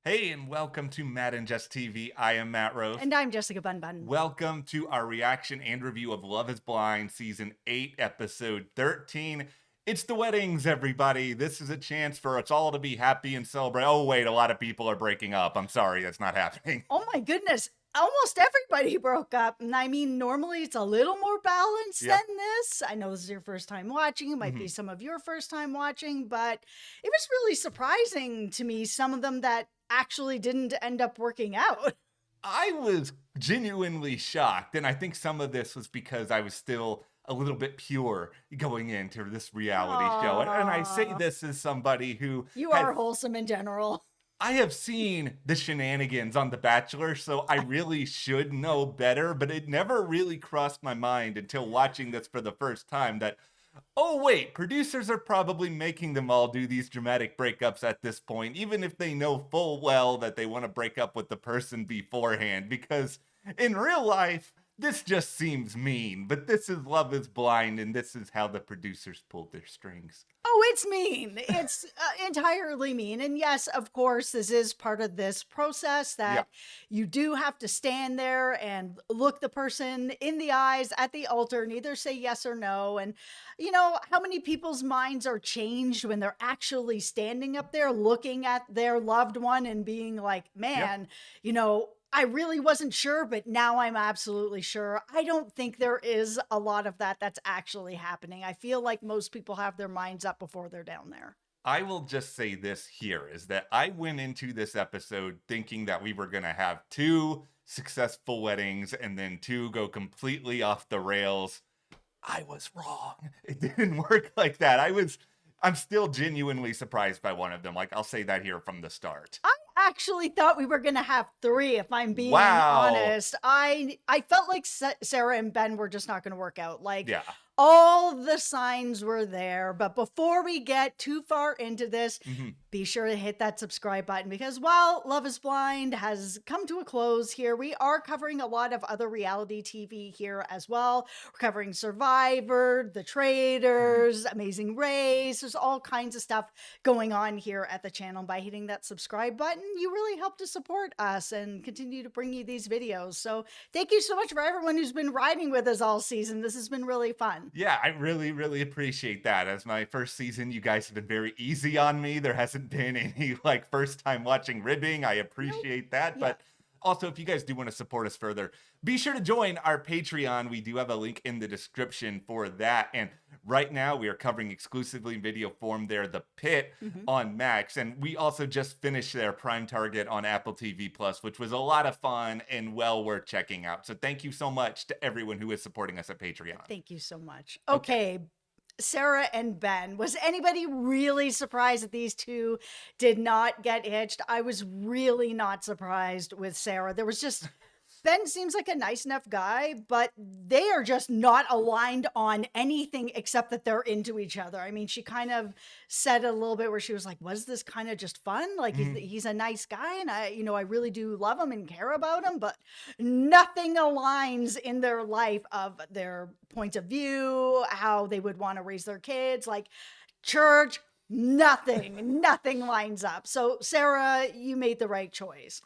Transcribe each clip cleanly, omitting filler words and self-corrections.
Hey, and welcome to Matt and Jess TV. I am Matt Rose. And I'm Jessica Bun Bun. Welcome to our reaction and review of Love is Blind, Season 8, Episode 13. It's the weddings, everybody. This is a chance for us all to be happy and celebrate. Oh, wait, a lot of people are breaking up. I'm sorry, that's not happening. Oh my goodness. Almost everybody broke up. And I mean, normally it's a little more balanced Yeah. than this. I know this is your first time watching. It might be Mhm. some of your first time watching, but it was really surprising to me, some of them that actually didn't end up working out. I was genuinely shocked, and I think some of this was because I was still a little bit pure going into this reality show. And I say Aw, this as somebody who you has are wholesome in general. I have seen the shenanigans on The Bachelor, so I really should know better, but it never really crossed my mind until watching this for the first time that, oh, wait, producers are probably making them all do these dramatic breakups at this point, even if they know full well that they want to break up with the person beforehand, because in real life, this just seems mean, but this is Love is Blind, and this is how the producers pulled their strings. Oh, it's mean. It's entirely mean. And yes, of course, this is part of this process Yeah. that you do have to stand there and look the person in the eyes at the altar and either say yes or no. And you know, how many people's minds are changed when they're actually standing up there looking at their loved one and being like, Yeah. man, you know, I really wasn't sure, but now I'm absolutely sure. I don't think there is a lot of that that's actually happening. I feel like most people have their minds up before they're down there. I will just say this here is that I went into this episode thinking that we were going to have two successful weddings and then two go completely off the rails. I was wrong. It didn't work like that. I'm still genuinely surprised by one of them. Like, I'll say that here from the start. I actually thought we were gonna have three, if I'm being Wow. honest. I felt like Sarah and Ben were just not gonna work out. Like Yeah. all the signs were there, but before we get too far into this, Mhm. be sure to hit that subscribe button because while Love is Blind has come to a close here, we are covering a lot of other reality TV here as well. We're covering Survivor, The Mhm. Traders, Amazing Race. There's all kinds of stuff going on here at the channel. By hitting that subscribe button, you really help to support us and continue to bring you these videos. So thank you so much for everyone who's been riding with us all season. This has been really fun. Yeah, I really, really appreciate that. As my first season, you guys have been very easy on me. There hasn't been any like first time watching ribbing. I Nope. appreciate that. Yeah. But also, if you guys do want to support us further, be sure to join our Patreon. We do have a link in the description for that. And right now, we are covering exclusively in video form there, The Pit Mhm. on Max. And we also just finished their Prime Target on Apple TV Plus, which was a lot of fun and well worth checking out. So thank you so much to everyone who is supporting us at Patreon. Thank you so much. Okay. Okay. Sarah and Ben. Was anybody really surprised that these two did not get hitched? I was really not surprised with Sarah. There was just Ben seems like a nice enough guy, but they are just not aligned on anything except that they're into each other. I mean, she kind of said a little bit where she was like, "Was this kind of just fun? Like Mhm. he's a nice guy, and I really do love him and care about him, but nothing aligns in their life of their point of view, how they would want to raise their kids, like church." Nothing lines up. So, Sarah, you made the right choice.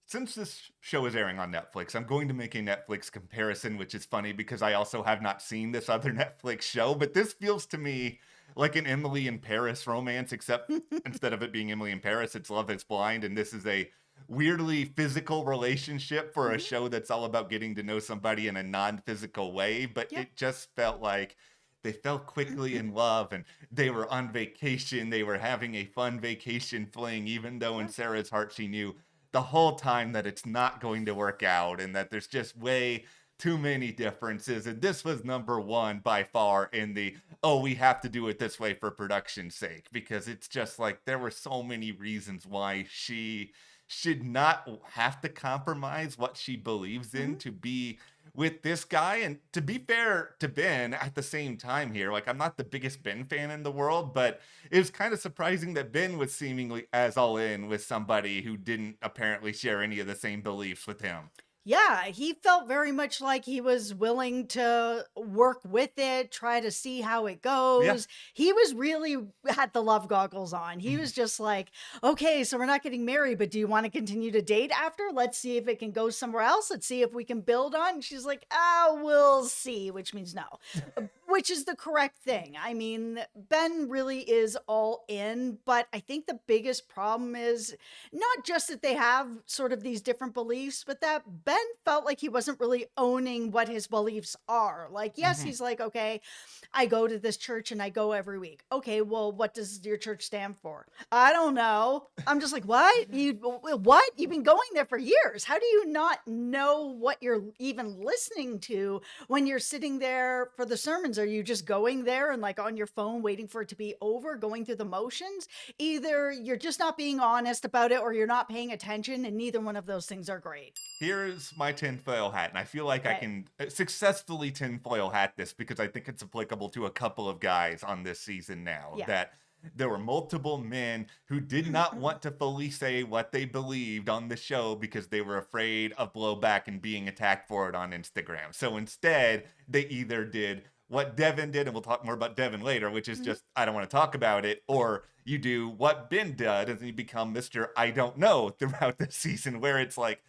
Since this show is airing on Netflix, I'm going to make a Netflix comparison, which is funny because I also have not seen this other Netflix show, but this feels to me like an Emily in Paris romance, except instead of it being Emily in Paris, it's Love is Blind, and this is a weirdly physical relationship for a Mhm. show that's all about getting to know somebody in a non-physical way, but Yep. it just felt like they fell quickly in love and they were on vacation. They were having a fun vacation fling, even though in Yeah. Sarah's heart she knew the whole time that it's not going to work out and that there's just way too many differences. And this was number one by far in the, oh, we have to do it this way for production's sake, because it's just like there were so many reasons why she should not have to compromise what she believes in Mhm. to be with this guy. And to be fair to Ben at the same time here, like I'm not the biggest Ben fan in the world, but it was kind of surprising that Ben was seemingly as all in with somebody who didn't apparently share any of the same beliefs with him. Yeah, he felt very much like he was willing to work with it, try to see how it Yeah. goes. He was really had the love goggles on. He was just like, okay, so we're not getting married, but do you want to continue to date after? Let's see if it can go somewhere else. Let's see if we can build on. And she's like, we'll see, which means no, which is the correct thing. I mean, Ben really is all in, but I think the biggest problem is not just that they have sort of these different beliefs, but that Ben felt like he wasn't really owning what his beliefs are. Like, yes, Mhm. he's like, okay, I go to this church and I go every week. Okay, well, what does your church stand for? I don't know. I'm just like, what? What? You've been going there for years. How do you not know what you're even listening to when you're sitting there for the sermons? Are you just going there and like on your phone waiting for it to be over, going through the motions? Either you're just not being honest about it or you're not paying attention, and neither one of those things are great. Here's my tinfoil hat, and I feel like I Okay. can successfully tinfoil hat this because I think it's applicable to a couple of guys on this season now. Yeah. That there were multiple men who did not want to fully say what they believed on the show because they were afraid of blowback and being attacked for it on Instagram. So instead, they either did what Devin did, and we'll talk more about Devin later, which is Mhm. just, I don't want to talk about it, or you do what Ben did, and you become Mr. I don't know throughout the season, where it's like,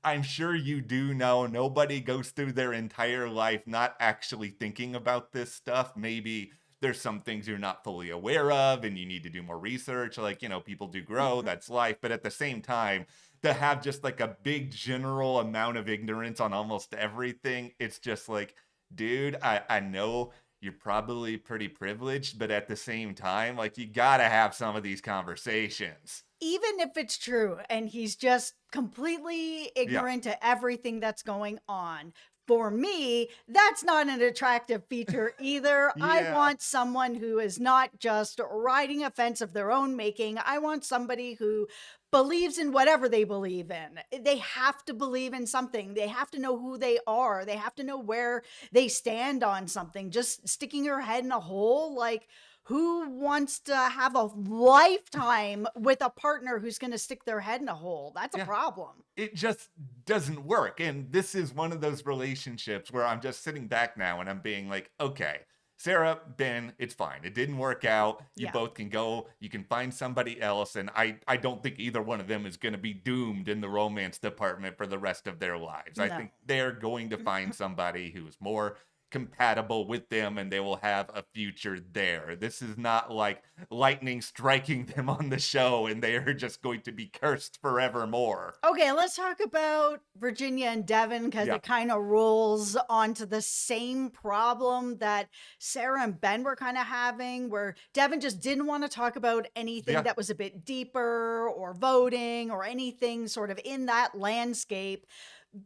I'm sure you do know nobody goes through their entire life not actually thinking about this stuff. Maybe there's some things you're not fully aware of and you need to do more research. Like, people do grow, that's life. But at the same time, to have just like a big general amount of ignorance on almost everything, it's just like, dude, I know you're probably pretty privileged, but at the same time, like, you gotta have some of these conversations. Even if it's true and he's just completely Yeah. ignorant to everything that's going on, for me, that's not an attractive feature either. I Yeah. want someone who is not just riding a fence of their own making. I want somebody who believes in whatever they believe in. They have to believe in something. They have to know who they are. They have to know where they stand on something. Just sticking your head in a hole, like, who wants to have a lifetime with a partner who's going to stick their head in a hole? That's a Yeah. problem. It just doesn't work. And this is one of those relationships where I'm just sitting back now and I'm being like, okay, Sarah, Ben, it's fine. It didn't work out. You Yeah. both can go. You can find somebody else. And I don't think either one of them is going to be doomed in the romance department for the rest of their lives. I No. think they're going to find somebody who's more compatible with them and they will have a future there. This is not like lightning striking them on the show and they are just going to be cursed forevermore. Okay, let's talk about Virginia and Devin because Yeah. it kind of rolls onto the same problem that Sarah and Ben were kind of having, where Devin just didn't want to talk about anything Yeah. that was a bit deeper or voting or anything sort of in that landscape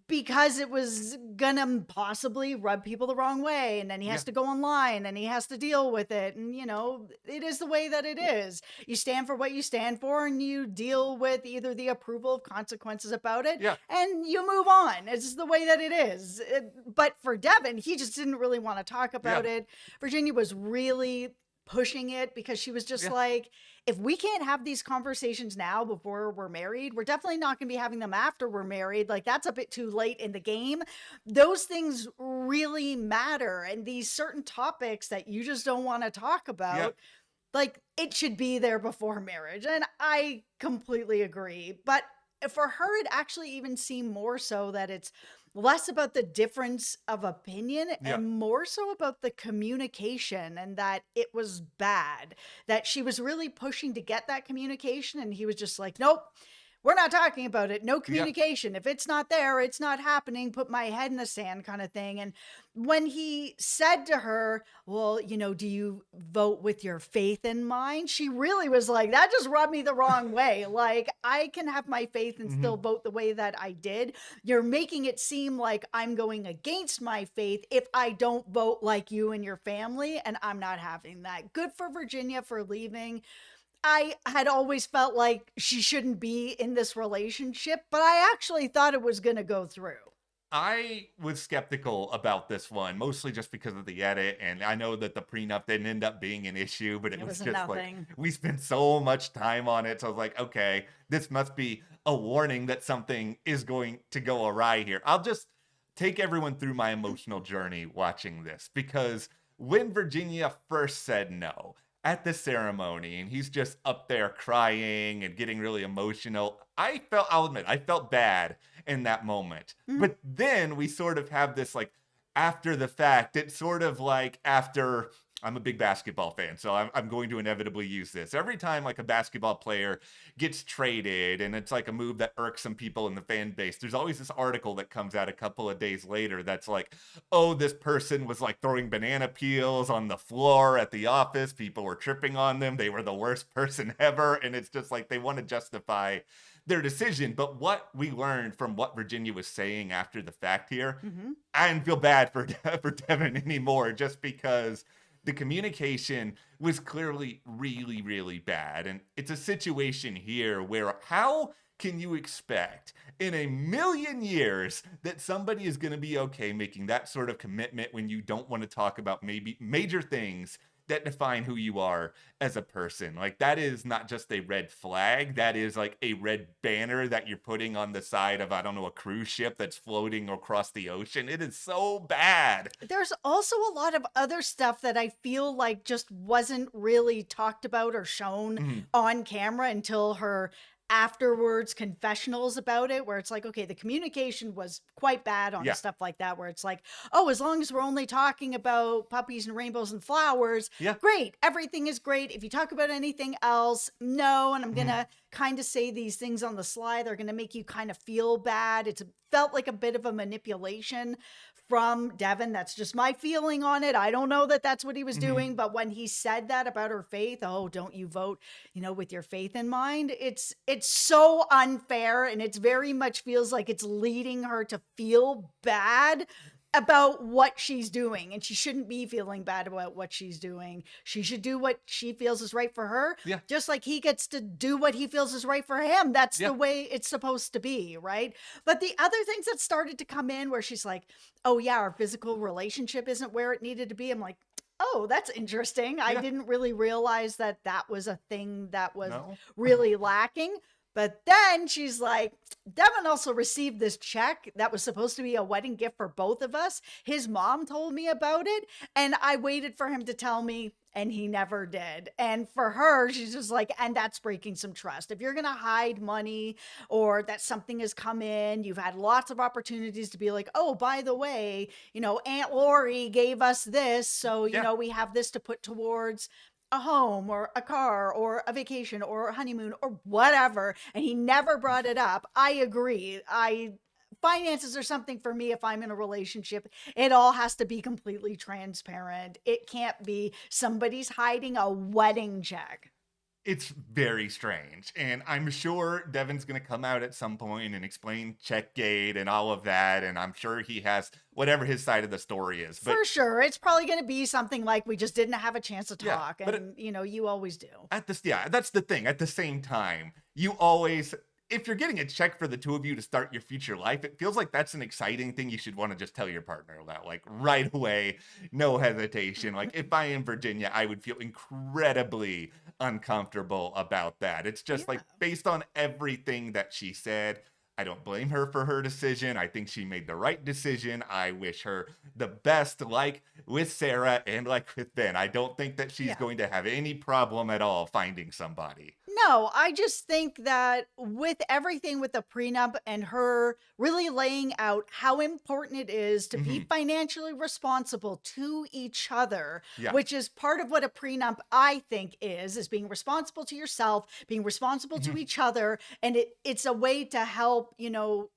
because it was gonna possibly rub people the wrong way, and then he Yeah. has to go online and he has to deal with it, and it is the way that it is. You stand for what you stand for and you deal with either the approval of consequences about it Yeah. and you move on. It's the way that it is. But for Devin, he just didn't really want to talk Yeah. about it. Virginia was really pushing it because she was just Yeah. like, if we can't have these conversations now before we're married, we're definitely not going to be having them after we're married. Like, that's a bit too late in the game. Those things really matter. And these certain topics that you just don't want to talk Yeah. about, like, it should be there before marriage. And I completely agree. But for her, it actually even seemed more so that it's less about the difference of opinion Yeah. and more so about the communication, and that it was bad, that she was really pushing to get that communication. And he was just like, nope, we're not talking about it. No Yeah. communication. If it's not there, it's not happening. Put my head in the sand kind of thing. And when he said to her, well, do you vote with your faith in mind? She really was like, that just rubbed me the wrong way. Like, I can have my faith and Mhm. still vote the way that I did. You're making it seem like I'm going against my faith if I don't vote like you and your family. And I'm not having that. Good for Virginia for leaving. I had always felt like she shouldn't be in this relationship, but I actually thought it was going to go through. I was skeptical about this one, mostly just because of the edit, and I know that the prenup didn't end up being an issue, but it It was was just like nothing. we spent so much time on it. So I was like, okay, this must be a warning that something is going to go awry here. I'll just take everyone through my emotional journey watching this because when Virginia first said no at the ceremony and he's just up there crying and getting really emotional, I'll admit, I felt bad in that moment. Mhm. But then we sort of have this like after the fact, it's sort of like after I'm a big basketball fan, so I'm going to inevitably use this. Every time like a basketball player gets traded and it's like a move that irks some people in the fan base, there's always this article that comes out a couple of days later that's like, oh, this person was like throwing banana peels on the floor at the office. People were tripping on them. They were the worst person ever. And it's just like they want to justify their decision. But what we learned from what Virginia was saying after the fact here, Mhm. I didn't feel bad for for Devin anymore, just because the communication was clearly really, really bad. And it's a situation here where how can you expect in a million years that somebody is going to be okay making that sort of commitment when you don't want to talk about maybe major things that define who you are as a person? Like, that is not just a red flag, that is like a red banner that you're putting on the side of, I don't know, a cruise ship that's floating across the ocean. It is so bad. There's also a lot of other stuff that I feel like just wasn't really talked about or shown Mhm. on camera until her afterwards confessionals about it, where it's like, okay, the communication was quite bad on Yeah. stuff like that, where it's like, oh, as long as we're only talking about puppies and rainbows and flowers, Yeah. great, everything is great. If you talk about anything else, no. And I'm Mhm. gonna kind of say these things on the sly, they're gonna make you kind of feel bad. It's felt like a bit of a manipulation from Devin. That's just my feeling on it. I don't know that that's what he was Mhm. doing, but when he said that about her faith, oh, don't you vote, with your faith in mind? It's so unfair, and it's very much feels like it's leading her to feel bad about what she's doing, and she shouldn't be feeling bad about what she's doing. She should do what she feels is right for her, Yeah. just like he gets to do what he feels is right for him. That's the Yeah. way it's supposed to be, right? But the other things that started to come in where she's like, oh yeah, our physical relationship isn't where it needed to be. I'm like, oh, that's interesting. I Yeah. didn't really realize that that was a thing that was No. really lacking. But then she's like, Devin also received this check that was supposed to be a wedding gift for both of us. His mom told me about it, and I waited for him to tell me, and he never did. And for her, she's just like, and that's breaking some trust. If you're going to hide money or that something has come in, you've had lots of opportunities to be like, oh, by the way, Aunt Lori gave us this. So, Yeah. we have this to put towards a home or a car or a vacation or a honeymoon or whatever. And he never brought it up. I agree. Finances are something for me if I'm in a relationship. It all has to be completely transparent. It can't be somebody's hiding a wedding check. It's very strange. And I'm sure Devin's going to come out at some point and explain Checkgate and all of that. And I'm sure he has whatever his side of the story is. But For sure. It's probably going to be something like we just didn't have a chance to yeah, talk. but And, you always do. at this, yeah, that's the thing. At the same time, you always, if you're getting a check for the two of you to start your future life, it feels like that's an exciting thing you should want to just tell your partner about, like right away, no hesitation. Like if I am Virginia, I would feel incredibly uncomfortable about that. It's just Yeah. like based on everything that she said. I don't blame her for her decision. I think she made the right decision. I wish her the best, like with Sarah and like with Ben. I don't think that she's Yeah. going to have any problem at all finding somebody. No, I just think that with everything with the prenup and her really laying out how important it is to be Hmm. financially responsible to each other, Yeah. which is part of what a prenup I think is being responsible to yourself, being responsible to Mhm. each other, and it's a way to help,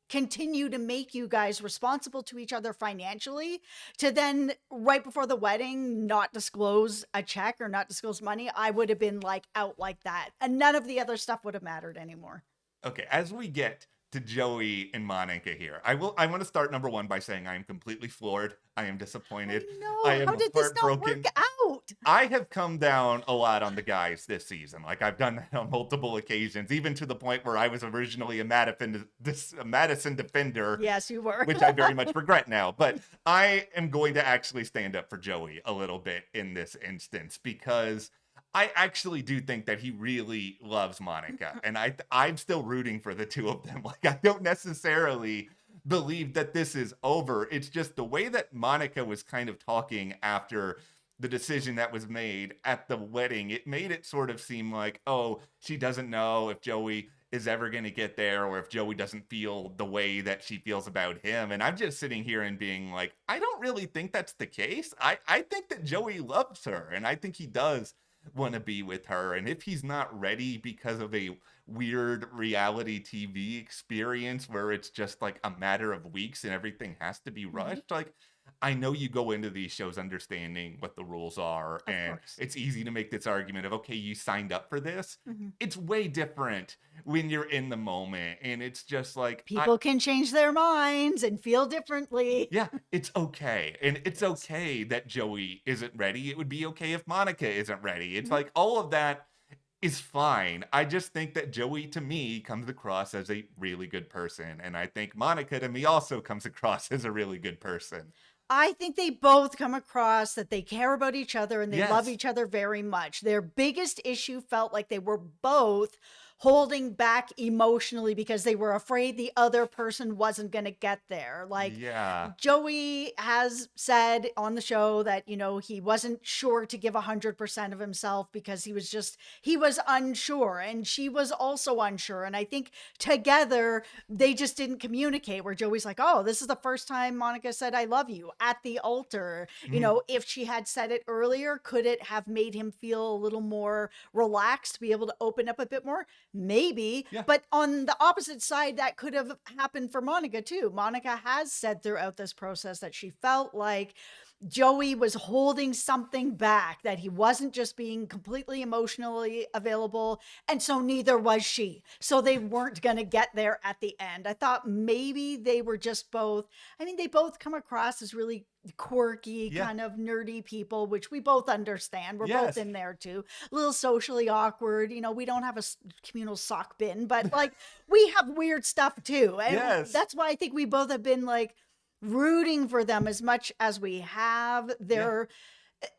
continue to make you guys responsible to each other financially, to then right before the wedding not disclose a check or not disclose money. I would have been like out like that, and none of the other stuff would have mattered anymore. Okay, as we get to Joey and Monica here, I want to start number one by saying I am completely floored. I am I disappointed. I know. am How did this not work heartbroken. out? I have come down a lot on the guys this season. Like I've done that on multiple occasions, even to the point where I was originally a Madison defender, Yes, you were. which I very much regret now. But I am going to actually stand up for Joey a little bit in this instance because I actually do think that he really loves Monica, and I'm still rooting for the two of them. Like I don't necessarily believe that this is over. It's just the way that Monica was kind of talking after the decision that was made at the wedding. It made it sort of seem like, oh, she doesn't know if Joey is ever going to get there or if Joey doesn't feel the way that she feels about him. And I'm just sitting here and being like, I don't really think that's the case. I think that Joey loves her and I think he does want to be with her. And if he's not ready because of a weird reality TV experience where it's just like a matter of weeks and everything has to be rushed, like I know you go into these shows understanding what the rules are, Of and course. it's easy to make this argument of, okay, you signed up for this. Mhm. It's way different when you're in the moment, and it's just like, People can change their minds and feel differently. yeah, it's okay. And it's okay that Joey isn't ready. It would be okay if Monica isn't ready. It's Mhm. like all of that is fine. I just think that Joey to me comes across as a really good person. And I think Monica to me also comes across as a really good person. I think they both come across that they care about each other and they love Yes. each other very much. Their biggest issue felt like they were both holding back emotionally because they were afraid the other person wasn't going to get there. Like Yeah. Joey has said on the show that, he wasn't sure to give 100% of himself because he was unsure. And she was also unsure. And I think together they just didn't communicate where Joey's like, oh, this is the first time Monica said, I love you at the altar. Mhm. If she had said it earlier, could it have made him feel a little more relaxed, be able to open up a bit more? Maybe, Yeah. but on the opposite side, that could have happened for Monica too. Monica has said throughout this process that she felt like Joey was holding something back, that he wasn't just being completely emotionally available, and so neither was she. So they weren't going to get there at the end. I thought maybe they were just both, they both come across as really quirky, Yeah. kind of nerdy people, which we both understand. We're both Yes. in there too. A little socially awkward. We don't have a communal sock bin, but like we have weird stuff too. And Yes. that's why I think we both have been like rooting for them as much as we have.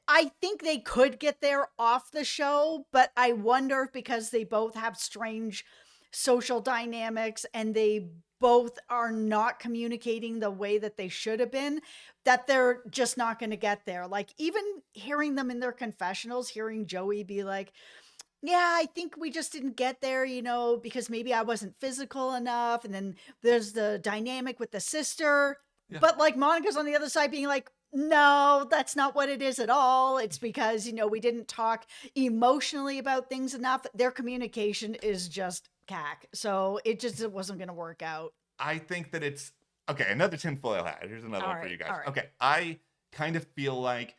I think they could get there off the show, but I wonder if because they both have strange social dynamics and they both are not communicating the way that they should have been, that they're just not going to get there. Like even hearing them in their confessionals, hearing Joey be like, yeah, I think we just didn't get there, because maybe I wasn't physical enough. And then there's the dynamic with the sister. Yeah. But like Monica's on the other side being like, no, that's not what it is at all. It's because, we didn't talk emotionally about things enough. Their communication is just cack. So it wasn't going to work out. I think that it's okay. Another tinfoil hat. Here's another All one for right, you guys. all right. Okay. I kind of feel like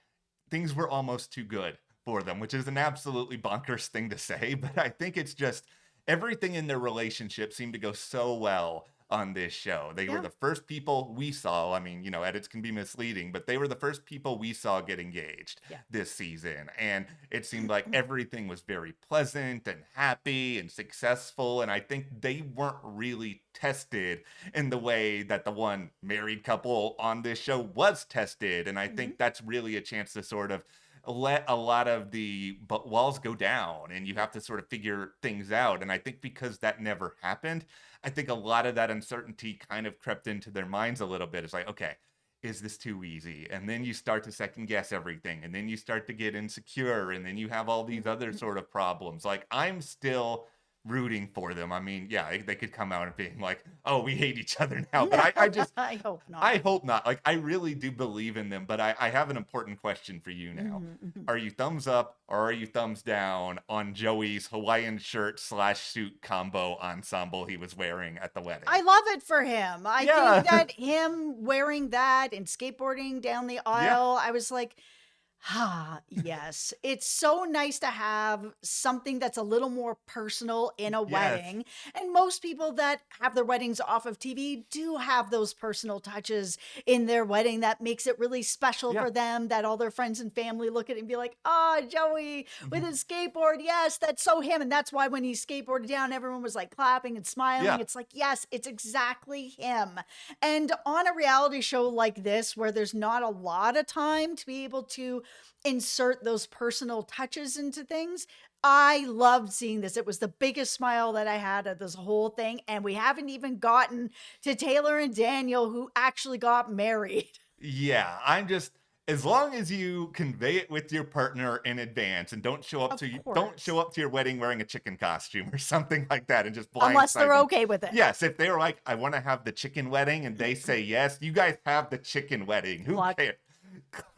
things were almost too good for them, which is an absolutely bonkers thing to say, but I think it's just everything in their relationship seemed to go so well on this show. They were Yeah. the first people we saw. I mean, edits can be misleading, but they were the first people we saw get engaged Yeah. this season. And it seemed like everything was very pleasant and happy and successful. And I think they weren't really tested in the way that the one married couple on this show was tested. And I think that's really a chance to sort of let a lot of the walls go down and you have to sort of figure things out. And I think because that never happened, I think a lot of that uncertainty kind of crept into their minds a little bit. It's like, okay, is this too easy? And then you start to second guess everything. And then you start to get insecure. And then you have all these other sort of problems. Like I'm still rooting for them. I mean, yeah, they could come out and being like, oh, we hate each other now. But I just, I hope not. I hope not. Like, I really do believe in them, but I have an important question for you now. Are you thumbs up or are you thumbs down on Joey's Hawaiian shirt / suit combo ensemble he was wearing at the wedding? I love it for him. I Yeah. think that him wearing that and skateboarding down the aisle, I was like, Ah, yes. It's so nice to have something that's a little more personal in a Yes. wedding. And most people that have their weddings off of TV do have those personal touches in their wedding that makes it really special Yeah. for them, that all their friends and family look at it and be like, oh, Joey with Mhm. his skateboard. Yes, that's so him. And that's why when he skateboarded down, everyone was like clapping and smiling. Yeah. It's like, yes, it's exactly him. And on a reality show like this, where there's not a lot of time to be able to insert those personal touches into things. I loved seeing this. It was the biggest smile that I had at this whole thing. And we haven't even gotten to Taylor and Daniel, who actually got married. Yeah, I'm just as long as you convey it with your partner in advance and Of don't course. show up to your wedding wearing a chicken costume or something like that and just Unless blindside they're them. okay with it. Yes, if they're like, I want to have the chicken wedding and they say yes, you guys have the chicken wedding. Who Luck. cares?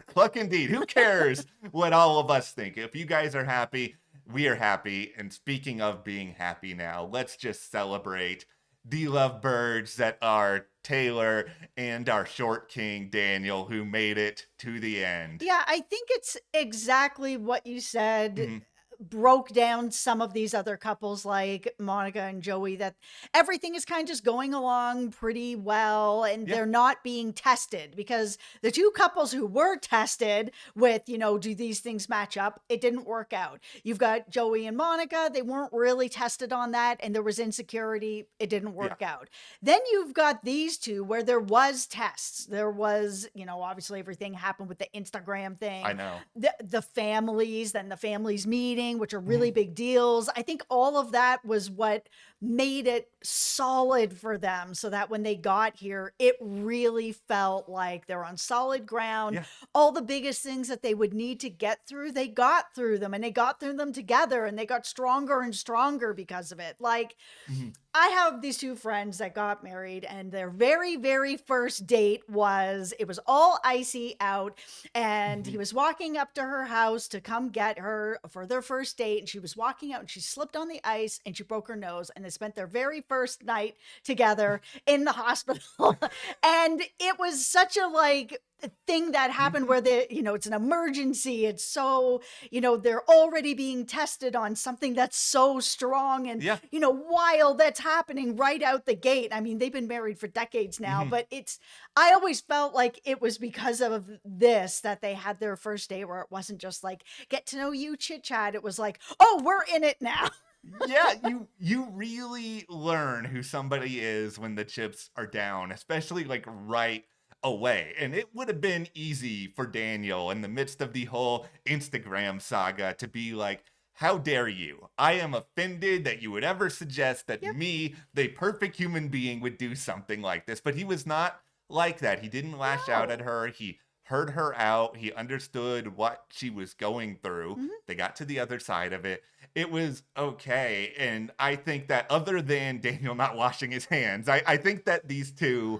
Cluck indeed. Who cares what all of us think? If you guys are happy, we are happy. And speaking of being happy now, let's just celebrate the lovebirds that are Taylor and our short king Daniel, who made it to the end. Yeah, I think it's exactly what you said Mhm. broke down some of these other couples like Monica and Joey, that everything is kind of just going along pretty well and Yeah, they're not being tested, because the two couples who were tested with, do these things match up? It didn't work out. You've got Joey and Monica, they weren't really tested on that and there was insecurity. It didn't yeah, work out. Then you've got these two where there was tests. There was, obviously everything happened with the Instagram I thing, know. the families, then the families meeting, which are really Mhm. big deals. I think all of that was what made it solid for them, so that when they got here, it really felt like they're on solid ground. Yeah. All the biggest things that they would need to get through, they got through them, and they got through them together, and they got stronger and stronger because of it. Like, Mhm. I have these two friends that got married, and their very, very first date it was all icy out. And he Mhm. was walking up to her house to come get her for their first date. And she was walking out and she slipped on the ice and she broke her nose. And they spent their very first night together in the hospital. And it was such a thing that happened Mhm. where it's an emergency. It's so, they're already being tested on something that's so strong and, Yeah. wild, that's happening right out the gate. I mean, they've been married for decades now, Mhm. but I always felt like it was because of this that they had their first date, where it wasn't just like get to know you chit chat. It was like, oh, we're in it now. Yeah, you really learn who somebody is when the chips are down, especially like right away. And it would have been easy for Daniel in the midst of the whole Instagram saga to be like, how dare you? I am offended that you would ever suggest that Yep. me, the perfect human being, would do something like this. But he was not like that. He didn't lash out at No. her. He heard her out. He understood what she was going through. Mhm. They got to the other side of it. It was okay. And I think that other than Daniel not washing his hands, I think that these two,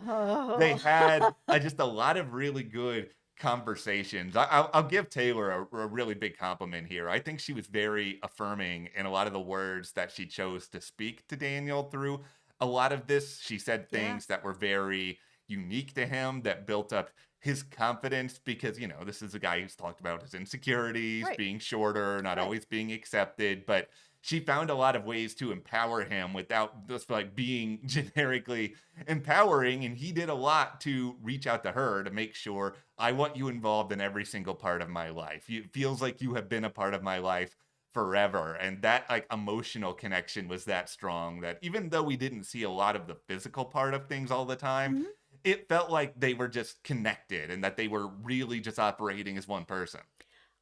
they Oh. had just a lot of really good conversations. I'll give Taylor a really big compliment here. I think she was very affirming in a lot of the words that she chose to speak to Daniel through a lot of this. She said Yeah. things that were very unique to him, that built up his confidence, because this is a guy who's talked about his insecurities, Right. being shorter, not Right. always being accepted, but she found a lot of ways to empower him without just like being generically empowering. And he did a lot to reach out to her to make sure, I want you involved in every single part of my life. It feels like you have been a part of my life forever. And that like emotional connection was that strong, that even though we didn't see a lot of the physical part of things all the time, Mhm. it felt like they were just connected and that they were really just operating as one person.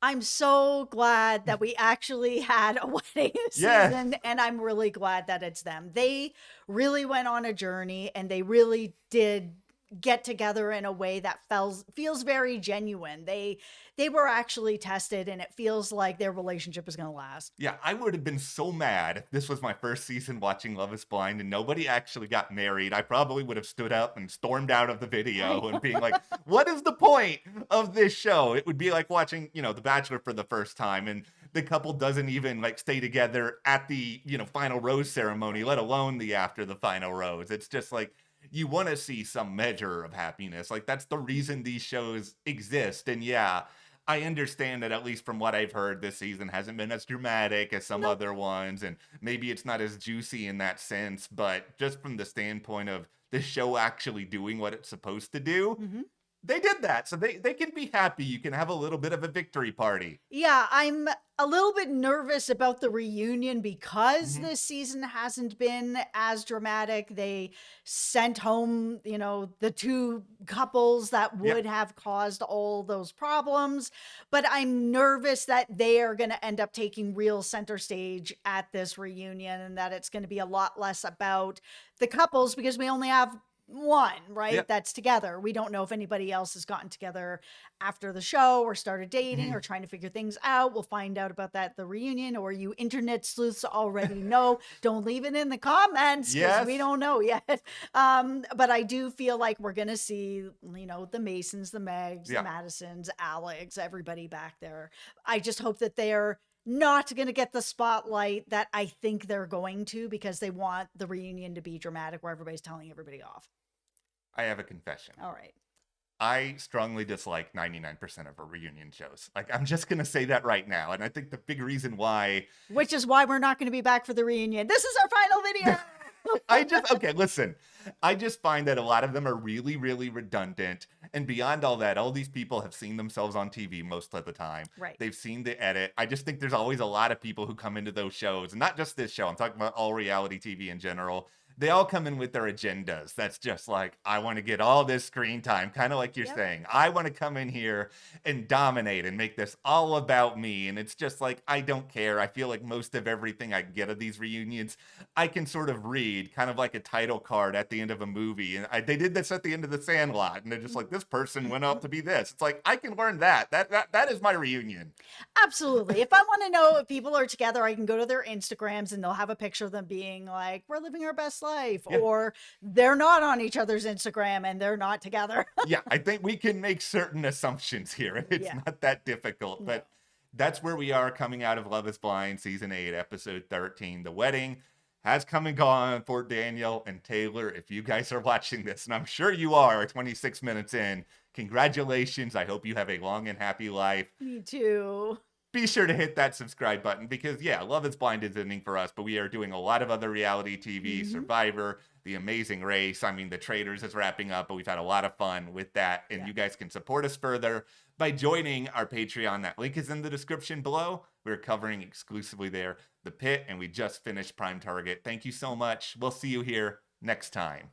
I'm so glad that we actually had a wedding Yeah. season, and I'm really glad that it's them. They really went on a journey and they really did get together in a way that feels very genuine. They were actually tested and it feels like their relationship is going to last. Yeah, I would have been so mad if this was my first season watching Love is Blind and nobody actually got married. I probably would have stood up and stormed out of the I video and being like, what is the point of this show? It would be like watching, The Bachelor for the first time and the couple doesn't even like stay together at the, final rose ceremony, let alone the after the final rose. It's just like you want to see some measure of happiness. Like that's the reason these shows exist. And yeah, I understand that, at least from what I've heard, this season hasn't been as dramatic as some Nope. other ones, and maybe it's not as juicy in that sense, but just from the standpoint of the show actually doing what it's supposed to do, Mhm. they did that. So they can be happy. You can have a little bit of a victory party. Yeah, I'm a little bit nervous about the reunion because Mhm. this season hasn't been as dramatic. They sent home, the two couples that Yeah. would have caused all those problems. But I'm nervous that they are going to end up taking real center stage at this reunion and that it's going to be a lot less about the couples because we only have one, Yeah. right? That's together. We don't know if anybody else has gotten together after the show or started dating Mhm. or trying to figure things out. We'll find out about that at the reunion, or you internet sleuths already know. Don't leave it in the comments because we Yes. don't know yet. But I do feel like we're gonna see, the Masons, the Megs, the Yeah. Madisons, Alex, everybody back there. I just hope that they're not going to get the spotlight that I think they're going to because they want the reunion to be dramatic where everybody's telling everybody off. I have a confession. All right. I strongly dislike 99% of our reunion shows. Like, I'm just going to say that right now. And I think the big reason why Which is why we're not going to be back for the reunion. This is our final video. okay, listen. I just find that a lot of them are really, really redundant. And beyond all that, all these people have seen themselves on TV most of the time. Right. They've seen the edit. I just think there's always a lot of people who come into those shows, and not just this show. I'm talking about all reality TV in general. They all come in with their agendas. That's just like, I want to get all this screen time, kind of like you're Yep. saying. I want to come in here and dominate and make this all about me. And it's just like, I don't care. I feel like most of everything I get of these reunions, I can sort of read, kind of like a title card at the end of a movie. And they did this at the end of The Sandlot. And they're just like, this person went out to be this. It's like, I can learn that. That is my reunion. Absolutely. If I want to know if people are together, I can go to their Instagrams and they'll have a picture of them being like, we're living our best life, Yeah. or they're not on each other's Instagram and they're not together. Yeah, I think we can make certain assumptions here. It's Yeah. not that difficult, No. but that's where we are coming out of Love is Blind season 8, episode 13. The wedding has come and gone for Daniel and Taylor. If you guys are watching this, and I'm sure you are 26 minutes in, congratulations. I hope you have a long and happy life. Me too. Be sure to hit that subscribe button because, yeah, Love is Blind is ending for us, but we are doing a lot of other reality TV, Survivor, The Amazing Race. I mean, The Traitors is wrapping up, but we've had a lot of fun with that. And Yeah. you guys can support us further by joining our Patreon. That link is in the description below. We're covering exclusively there The Pit, and we just finished Prime Target. Thank you so much. We'll see you here next time.